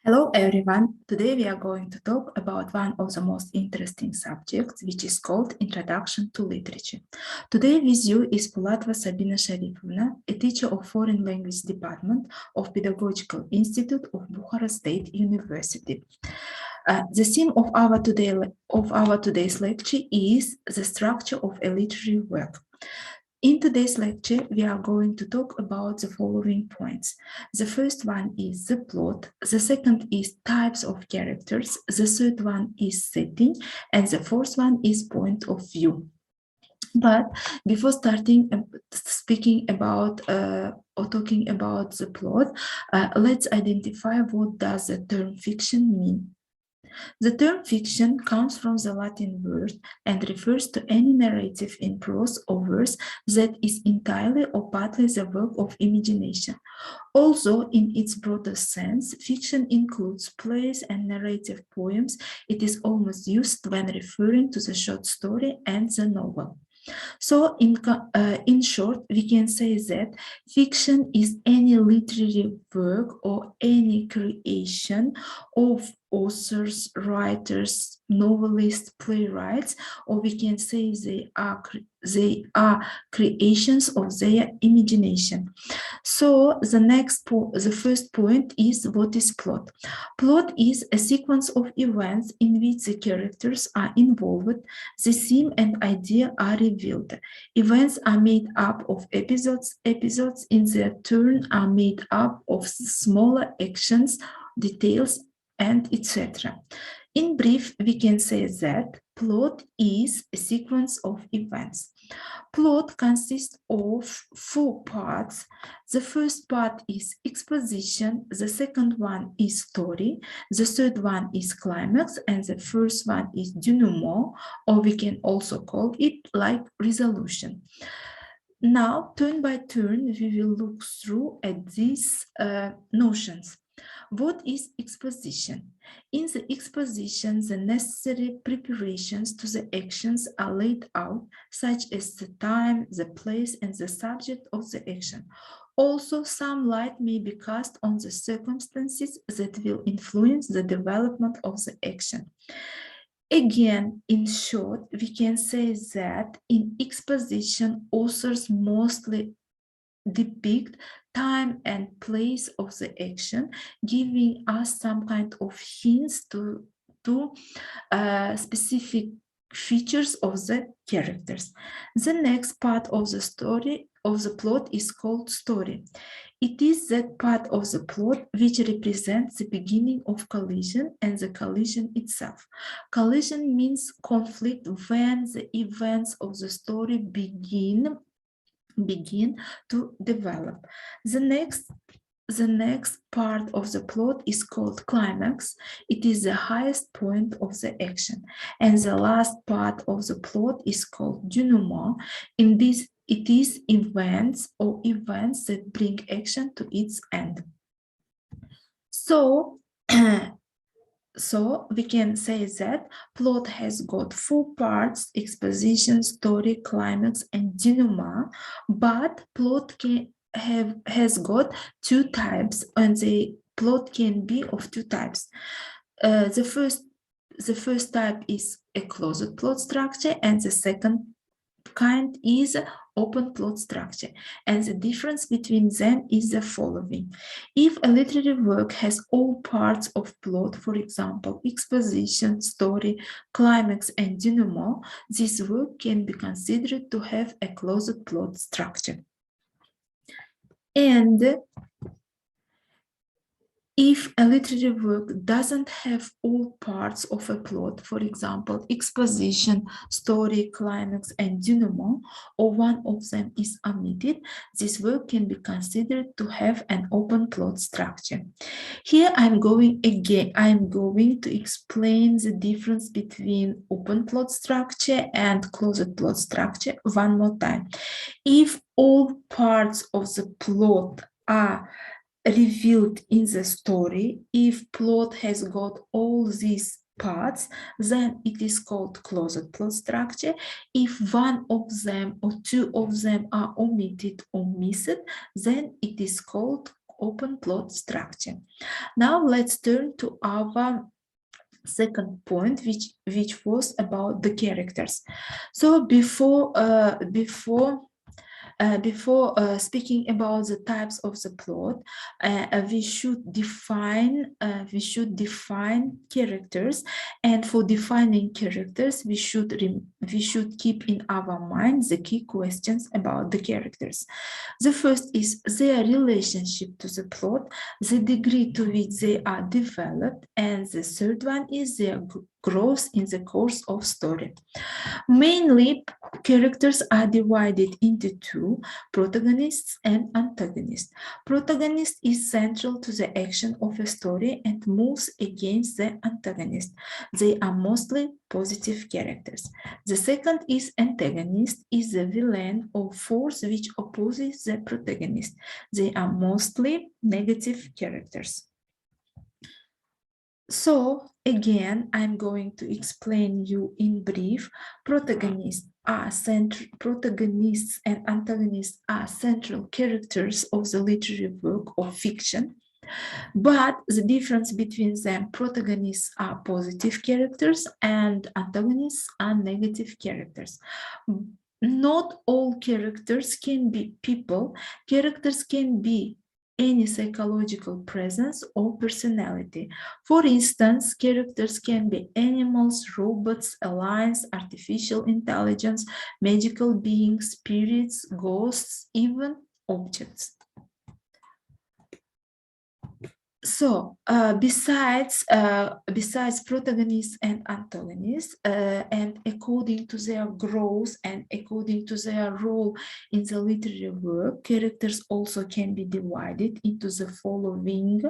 Hello everyone, today we are going to talk about one of the most interesting subjects, which is called Introduction to Literature. Today with you is Pulatova Sabina Sharifovna, a teacher of Foreign Language Department of Pedagogical Institute of Bukhara State University. The theme of our today's lecture is the structure of a literary work. In today's lecture, we are going to talk about the following points. The first one is the plot, the second is types of characters, the third one is setting, and the fourth one is point of view. But before starting speaking about or talking about the plot, let's identify what does the term fiction mean. The term fiction comes from the Latin word and refers to any narrative in prose or verse that is entirely or partly the work of imagination. Also, in its broader sense, fiction includes plays and narrative poems. It is almost used when referring to the short story and the novel. So in short, we can say that fiction is any literary work or any creation of authors, writers, novelists, playwrights, or we can say they are creations of their imagination. So the first point is what is plot. Plot is a sequence of events in which the characters are involved, the theme and idea are revealed. Events are made up of episodes. Episodes in their turn are made up of smaller actions, details, and etc. In brief, we can say that plot is a sequence of events. Plot consists of four parts. The first part is exposition, the second one is story, the third one is climax, and the first one is denouement, or we can also call it like resolution. Now, turn by turn, we will look through at these notions. What is exposition? In the exposition, the necessary preparations to the actions are laid out, such as the time, the place, and the subject of the action. Also, some light may be cast on the circumstances that will influence the development of the action. Again, in short, we can say that in exposition, authors mostly depict time and place of the action, giving us some kind of hints to specific features of the characters. The next part of the story of the plot is called story. It is that part of the plot which represents the beginning of collision and the collision itself. Collision means conflict when the events of the story begin to develop. The next part of the plot is called climax. It is the highest point of the action. And the last part of the plot is called denouement. In this, it is events that bring action to its end. So, So we can say that plot has got four parts: exposition, story, climax, and denouement. But plot has got two types, and the plot can be of two types. The first type is a closed plot structure, and the second kind is open plot structure, and the difference between them is the following. If a literary work has all parts of plot, for example, exposition, story, climax, and denouement, this work can be considered to have a closed plot structure. And if a literary work doesn't have all parts of a plot, for example, exposition, story, climax, and denouement, or one of them is omitted, this work can be considered to have an open plot structure. Here I'm going to explain the difference between open plot structure and closed plot structure one more time. If all parts of the plot are revealed in the story, if plot has got all these parts, then it is called closed plot structure. If one of them or two of them are omitted or missed, then it is called open plot structure. Now let's turn to our second point, which was about the characters. So before speaking about the types of the plot, we should define characters, and for defining characters, we should keep in our mind the key questions about the characters. The first is their relationship to the plot, the degree to which they are developed, and the third one is their growth in the course of story. Mainly, characters are divided into two, protagonists and antagonists. Protagonist is central to the action of a story and moves against the antagonist. They are mostly positive characters. The second is antagonist, is the villain or force which opposes the protagonist. They are mostly negative characters. So again, I'm going to explain you in brief. Protagonists and antagonists are central characters of the literary work of fiction. But the difference between them, protagonists are positive characters and antagonists are negative characters. Not all characters can be people. Characters can be any psychological presence or personality. For instance, characters can be animals, robots, aliens, artificial intelligence, magical beings, spirits, ghosts, even objects. So besides protagonists and antagonists, and according to their growth and according to their role in the literary work, characters also can be divided into the following.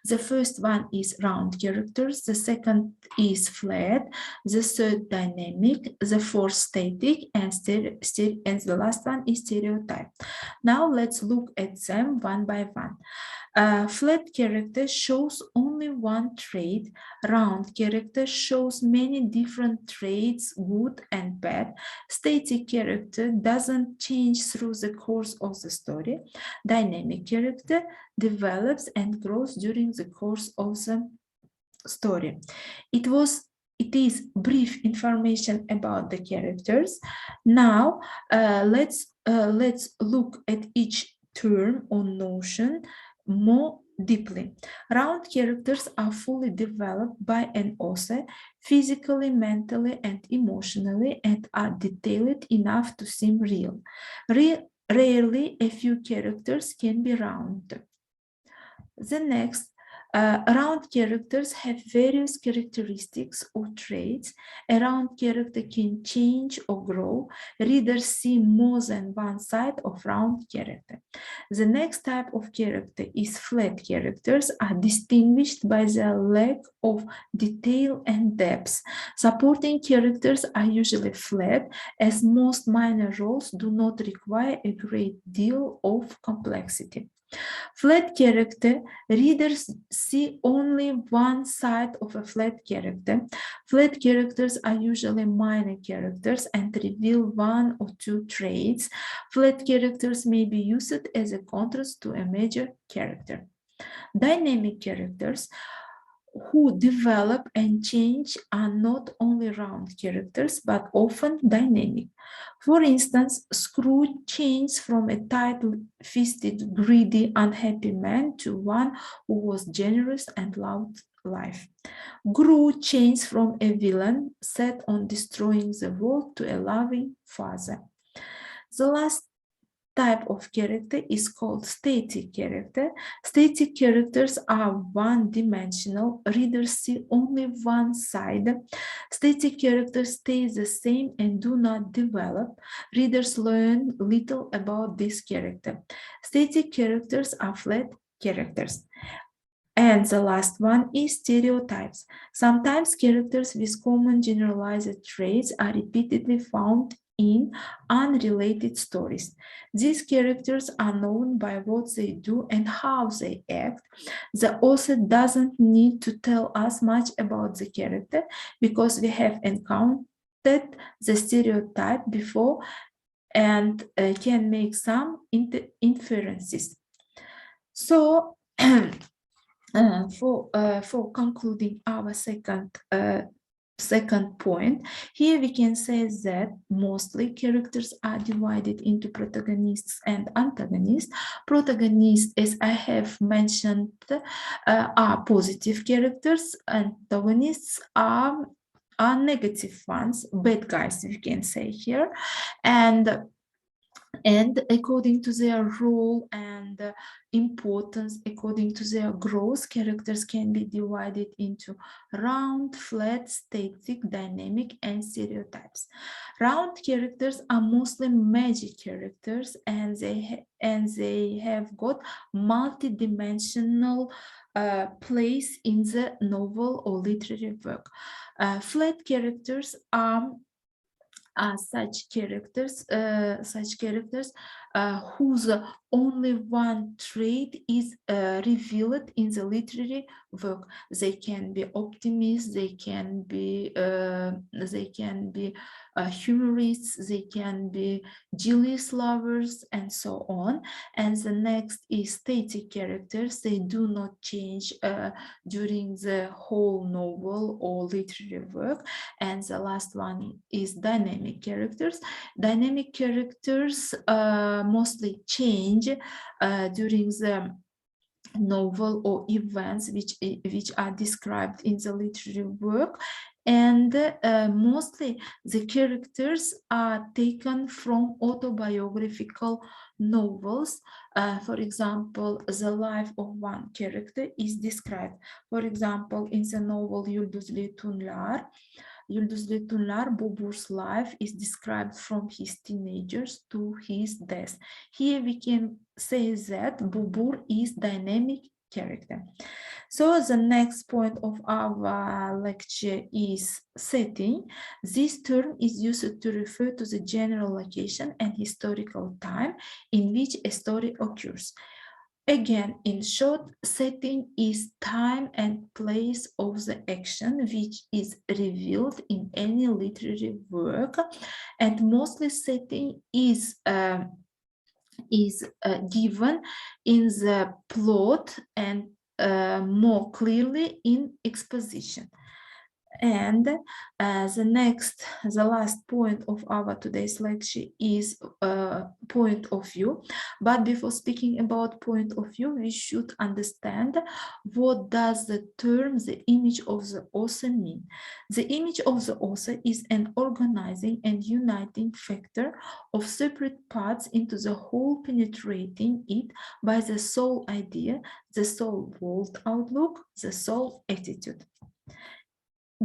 The first one is round characters, the second is flat, the third dynamic, the fourth static, and the last one is stereotype. Now let's look at them one by one. Flat character shows only one trait. Round character shows many different traits, good and bad. Static character doesn't change through the course of the story. Dynamic character develops and grows during the course of the story. It is brief information about the characters. Now let's look at each term or notion more deeply. Round characters are fully developed by an author physically, mentally, and emotionally, and are detailed enough to seem real. Rarely, a few characters can be round. The next, round characters have various characteristics or traits. A round character can change or grow. Readers see more than one side of round character. The next type of character is flat characters are distinguished by their lack of detail and depth. Supporting characters are usually flat, as most minor roles do not require a great deal of complexity. Flat character, readers see only one side of a flat character. Flat characters are usually minor characters and reveal one or two traits. Flat characters may be used as a contrast to a major character. Dynamic characters who develop and change are not only round characters, but often dynamic. For instance, Scrooge changed from a tight-fisted, greedy, unhappy man to one who was generous and loved life. Gru changed from a villain set on destroying the world to a loving father. The last type of character is called static character. Static characters are one-dimensional. Readers see only one side. Static characters stay the same and do not develop. Readers learn little about this character. Static characters are flat characters. And the last one is stereotypes. Sometimes characters with common generalized traits are repeatedly found in unrelated stories. These characters are known by what they do and how they act. The author doesn't need to tell us much about the character because we have encountered the stereotype before and can make some inferences. So for concluding our second point, here we can say that mostly characters are divided into protagonists and antagonists. Protagonists, as I have mentioned, are positive characters. Antagonists are negative ones, bad guys, we can say here. And according to their role and importance, according to their growth, characters can be divided into round, flat, static, dynamic, and stereotypes. Round characters are mostly magic characters, and they have got multi-dimensional place in the novel or literary work. Flat characters are such characters whose only one trait is revealed in the literary work. They can be optimists, they can be humorists, they can be jealous lovers, and so on. And the next is static characters. They do not change during the whole novel or literary work. And the last one is dynamic characters. Dynamic characters mostly change during the novel or events which are described in the literary work, and mostly the characters are taken from autobiographical novels. For example, the life of one character is described, for example, in the novel Yulduzli Tunlar. Yulduzli Tunlar, Bubur's life is described from his teenagers to his death. Here we can say that Bubur is dynamic character. So the next point of our lecture is setting. This term is used to refer to the general location and historical time in which a story occurs. Again, in short, setting is time and place of the action which is revealed in any literary work, and mostly setting is given in the plot and more clearly in exposition. And the last point of our today's lecture is point of view. But before speaking about point of view, we should understand what does the term the image of the author mean. The image of the author is an organizing and uniting factor of separate parts into the whole, penetrating it by the sole idea, the sole world outlook, the sole attitude.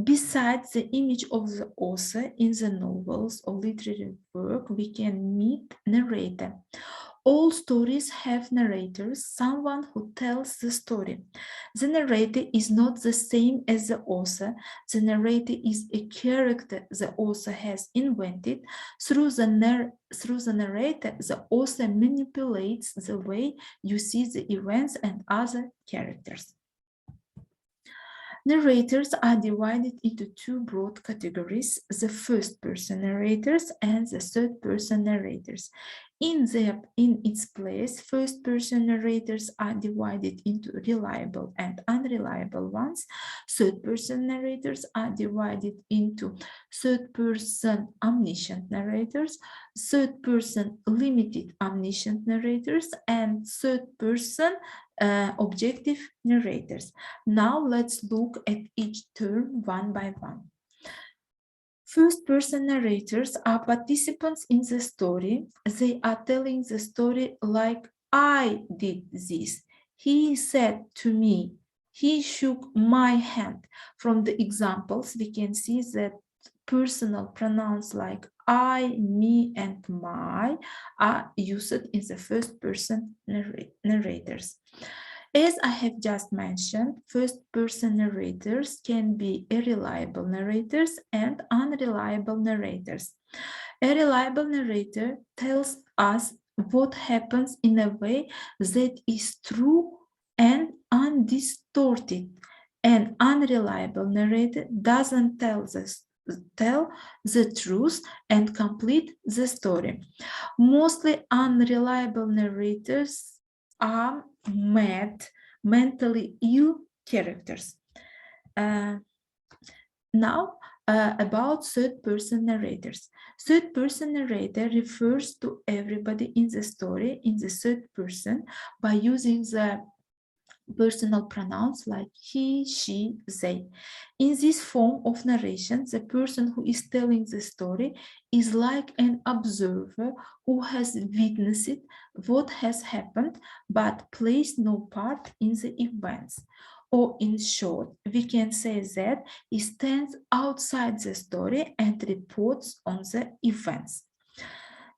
Besides the image of the author in the novels or literary work, we can meet narrator. All stories have narrators, someone who tells the story. The narrator is not the same as the author. The narrator is a character the author has invented. Through the narrator, the author manipulates the way you see the events and other characters. Narrators are divided into two broad categories, the first-person narrators and the third-person narrators. In its place, first-person narrators are divided into reliable and unreliable ones. Third-person narrators are divided into third-person omniscient narrators, third-person limited omniscient narrators, and third-person objective narrators. Now let's look at each term one by one. First-person narrators are participants in the story. They are telling the story like, I did this. He said to me. He shook my hand. From the examples, we can see that personal pronouns like I, me, and my are used in the first-person narrators. As I have just mentioned, first-person narrators can be reliable narrators and unreliable narrators. A reliable narrator tells us what happens in a way that is true and undistorted. An unreliable narrator doesn't tell the truth and complete the story. Mostly unreliable narrators are mad, mentally ill characters. Now, about third-person narrators. Third-person narrator refers to everybody in the story in the third person by using the personal pronouns like he, she, they. In this form of narration, the person who is telling the story is like an observer who has witnessed what has happened but plays no part in the events. Or in short, we can say that he stands outside the story and reports on the events.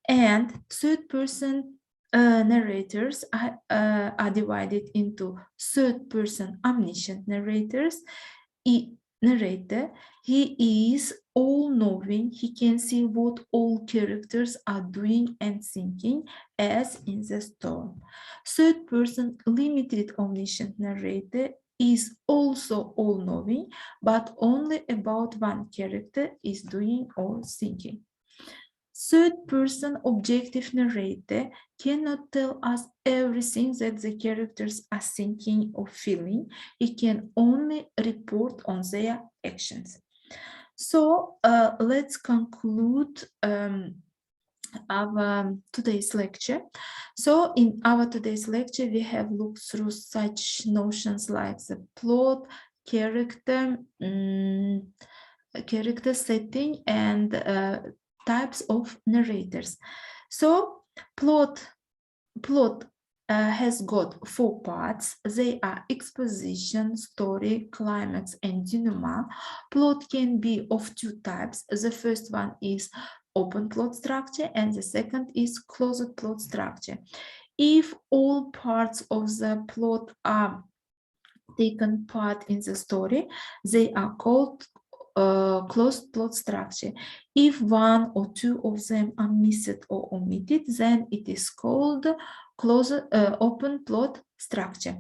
And third person narrators are divided into third person omniscient narrators. Narrator, he is all knowing, he can see what all characters are doing and thinking, as in the storm. Third person limited omniscient narrator is also all knowing, but only about one character is doing or thinking. Third-person objective narrator cannot tell us everything that the characters are thinking or feeling. It can only report on their actions. So let's conclude our today's lecture. So in our today's lecture, we have looked through such notions like the plot, character, character setting, and types of narrators. So plot has got 4 parts. They are exposition, story, climax, and denouement. Plot can be of 2 types. The first one is open plot structure, and the second is closed plot structure. If all parts of the plot are taken part in the story, they are called closed plot structure. If one or 2 of them are missed or omitted, then it is called open plot structure.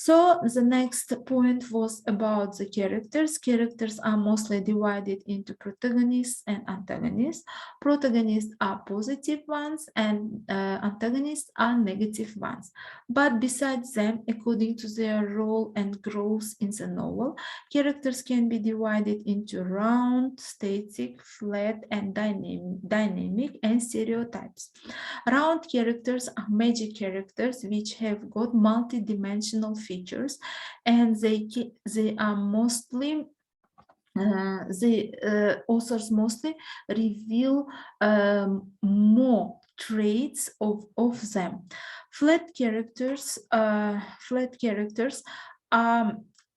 So the next point was about the characters. Characters are mostly divided into protagonists and antagonists. Protagonists are positive ones and antagonists are negative ones. But besides them, according to their role and growth in the novel, characters can be divided into round, static, flat, and dynamic and stereotypes. Round characters are magic characters which have got multi-dimensional features, and they are mostly the authors mostly reveal more traits of them. Flat characters are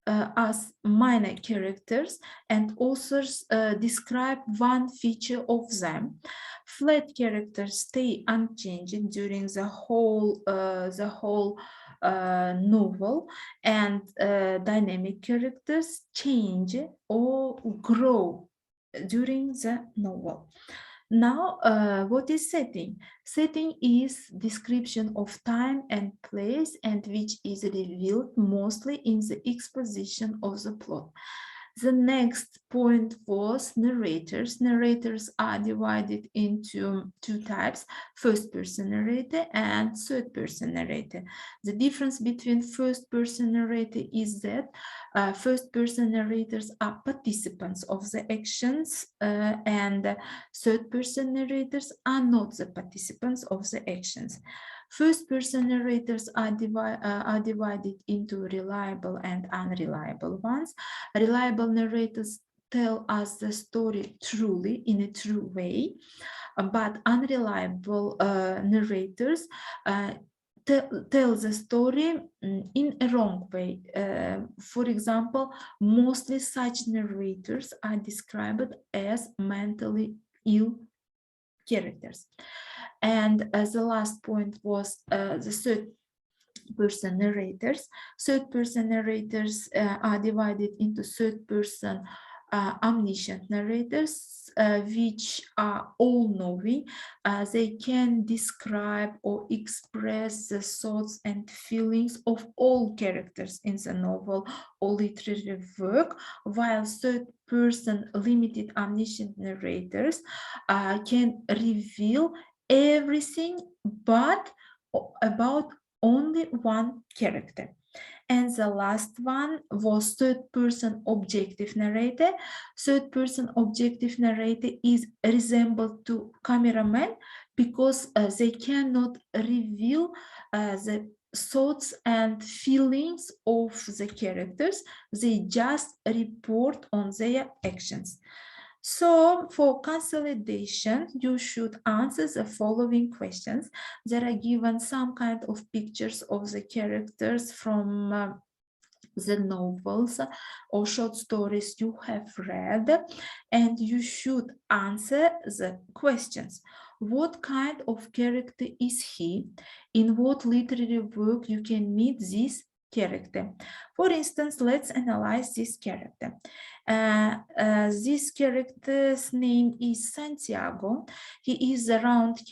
as minor characters, and authors describe one feature of them. Flat characters stay unchanged during the whole novel, and dynamic characters change or grow during the novel. Now, what is setting? Setting is description of time and place, and which is revealed mostly in the exposition of the plot. The next point was narrators. Narrators are divided into 2 types, first-person narrator and third-person narrator. The difference between first-person narrator is that first-person narrators are participants of the actions, and third-person narrators are not the participants of the actions. First-person narrators are divided into reliable and unreliable ones. Reliable narrators tell us the story truly in a true way, but unreliable narrators tell the story in a wrong way. For example, mostly such narrators are described as mentally ill characters. And the last point was the third-person narrators. Third-person narrators are divided into third-person omniscient narrators, which are all-knowing. They can describe or express the thoughts and feelings of all characters in the novel or literary work, while third-person limited omniscient narrators can reveal everything but about only one character. And the last one was third-person objective narrator. Third-person objective narrator is resembled to cameraman because they cannot reveal the thoughts and feelings of the characters. They just report on their actions. So for consolidation, you should answer the following questions. There are given some kind of pictures of the characters from the novels or short stories you have read, and you should answer the questions. What kind of character is he? In what literary work you can meet this character? For instance, let's analyze this character. This character's name is Santiago. He is a round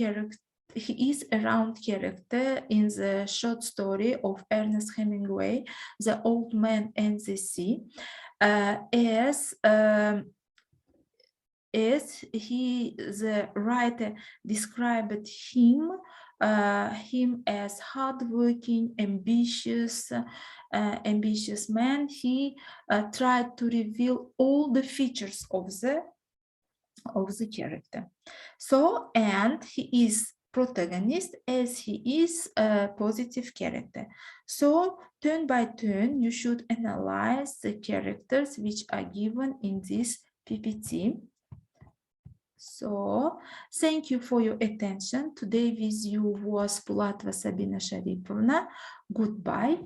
character in the short story of Ernest Hemingway, The Old Man and the Sea, as the writer described him as hardworking, ambitious man. He tried to reveal all the features of the character. So, and he is protagonist as he is a positive character. So, turn by turn, you should analyze the characters which are given in this PPT. So, thank you for your attention. Today with you was Pulatova Sabina Sharifovna. Goodbye.